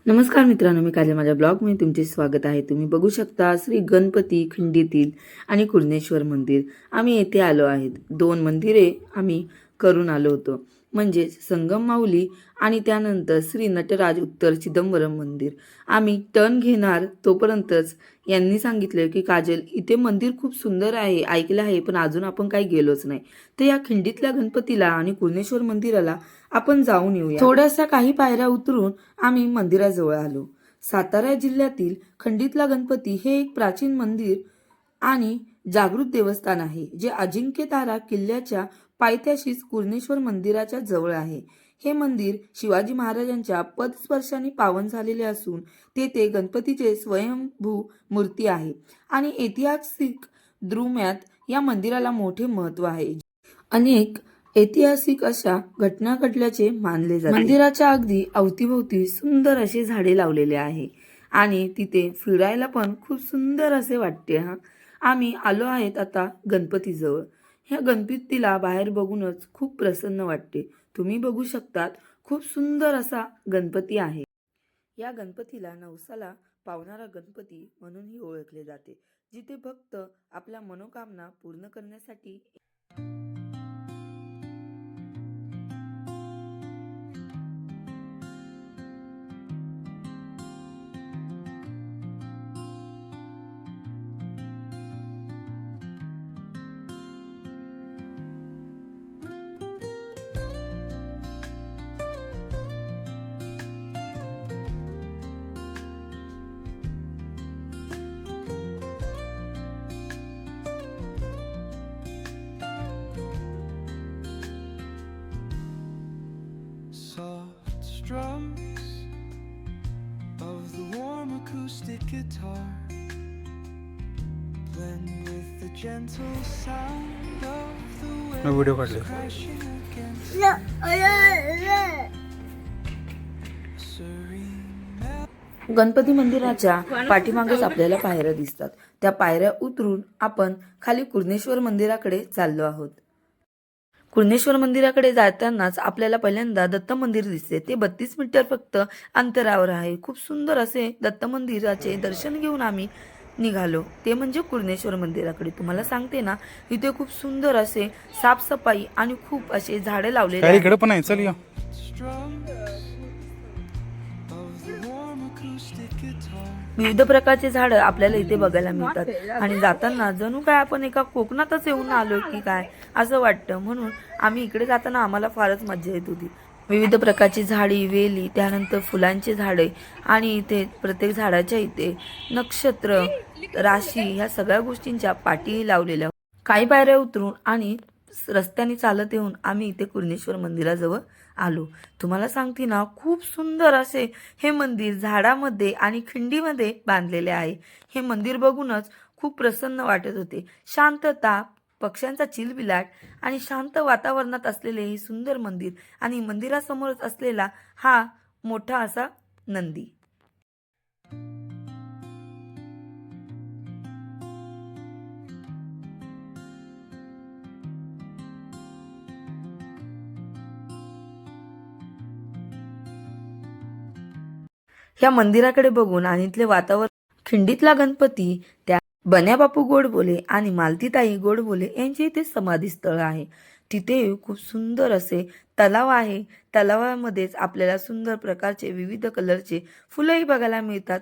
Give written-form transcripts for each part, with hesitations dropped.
नमस्कार मित्रांनो, मी काजल. माझ्या ब्लॉगमध्ये तुमचे स्वागत आहे. तुम्ही बघू शकता श्री गणपती खिंडीतील आणि कुरणेश्वर मंदिर. आम्ही येथे आलो आहेत. 2 मंदिरे आम्ही करून आलो होतो, म्हणजे संगम माऊली आणि त्यानंतर श्री नटराज उत्तर चिदंबरम मंदिर. आम्ही टर्न घेणार तोपर्यंतच यांनी सांगितले की काजल, इथे मंदिर खूप सुंदर आहे, ऐकलं आहे, पण अजून आपण काही गेलोच नाही. तर या खिंडीतल्या गणपतीला आणि कुरणेश्वर मंदिराला आपण जाऊन येऊया. थोड्याशा काही पायऱ्या उतरून आम्ही मंदिराजवळ आलो. सातारा जिल्ह्यातील खंडीतला गणपती हे एक प्राचीन मंदिर आणि जागृत देवस्थान आहे, जे अजिंक्यतारा किल्ल्याच्या पायथ्याशीच कुरणेश्वर मंदिराच्या जवळ आहे. हे मंदिर शिवाजी महाराजांच्या पदस्पर्शाने पावन झालेले असून तेथे गणपतीचे स्वयंभू मूर्ती आहे आणि ऐतिहासिक दृम्यात या मंदिराला मोठे महत्त्व आहे. अनेक ऐतिहासिक अशा घटना घडल्याचे मानले जाते. मंदिराच्या अगदी अवतीभोवती सुंदर असे झाडे लावलेले आहे आणि तिथे फिरायला पण खूप सुंदर असे वाटते. आम्ही आलो आहेत आता गणपतीजवळ. ह्या गणपतीला बाहेर बघूनच खूप प्रसन्न वाटते. तुम्ही बघू शकतात, खूप सुंदर असा गणपती आहे. या गणपतीला नवसाला पावणारा गणपती म्हणूनही ओळखले जाते, जिथे भक्त आपल्या मनोकामना पूर्ण करण्यासाठी soft strums of the warm acoustic guitar blend with the gentle sound of the waves crashing against serene. Ganpati मंदिराच्या पाठीमागेच आपल्याला पायऱ्या दिसतात. त्या पायऱ्या उतरून आपण खाली कुरणेश्वर मंदिराकडे चाललो आहोत. कुरणेश्वर मंदिराकडे जातानाच आपल्याला पहिल्यांदा दत्त मंदिर दिसते. ते 32 मीटर फक्त अंतरावर आहे. खूप सुंदर असे दत्त मंदिराचे दर्शन घेऊन आम्ही निघालो. ते म्हणजे कुरणेश्वर मंदिराकडे. तुम्हाला सांगते ना, इथे खूप सुंदर असे साफसफाई आणि खूप असे झाडे लावलेले आहेत. इकडे पण आहे, चल या. Strums of the warm acoustic guitar. विविध प्रकारचे झाडं आपल्याला इथे बघायला मिळतात आणि जाताना जणू काय आपण एका कोकणातच येऊन आलो की काय असं वाटतं. म्हणून आम्ही इकडे जाताना आम्हाला फारच मजा येत होती. विविध प्रकारची झाडी, वेली, त्यानंतर फुलांचे झाडे आणि इथे प्रत्येक झाडाच्या इथे नक्षत्र, राशी ह्या सगळ्या गोष्टींच्या पाटीही लावलेल्या. काही पायऱ्या उतरून आणि रस्त्याने चालत येऊन आम्ही इथे कुरणेश्वर मंदिराजवळ आलो. तुम्हाला सांगते ना, खूप सुंदर असे हे मंदिर झाडामध्ये आणि खिंडीमध्ये बांधलेले आहे. हे मंदिर बघूनच खूप प्रसन्न वाटत होते. शांतता, पक्ष्यांचा चिलबिलाट आणि शांत वातावरणात असलेले हे सुंदर मंदिर आणि मंदिरासमोरच असलेला हा मोठा असा नंदी. या मंदिराकडे बघून आणि इथले वातावरण, खिंडीतला गणपती, त्या बन्याबापू गोडबोले आणि मालतीताई गोडबोले यांचे इथे समाधी स्थळ आहे. तिथे खूप सुंदर असे तलाव आहे. तलावामध्येच आपल्याला सुंदर प्रकारचे विविध कलरचे फुलंही बघायला मिळतात.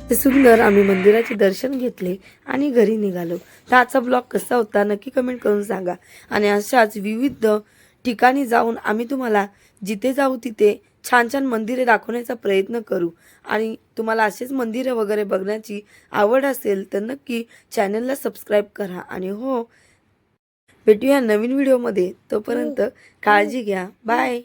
ते सुंदर आम्ही मंदिराचे दर्शन घेतले आणि घरी निघालो. तर आजचा ब्लॉग कसा होता नक्की कमेंट करून सांगा. आणि अशाच विविध ठिकाणी जाऊन आम्ही तुम्हाला जिथे जाऊ तिथे छान छान मंदिरे दाखवण्याचा प्रयत्न करू. आणि तुम्हाला असेच मंदिरे वगैरे बघण्याची आवड असेल तर नक्की चॅनलला सबस्क्राईब करा. आणि हो, भेटूया नवीन व्हिडिओमध्ये. तोपर्यंत काळजी घ्या. बाय.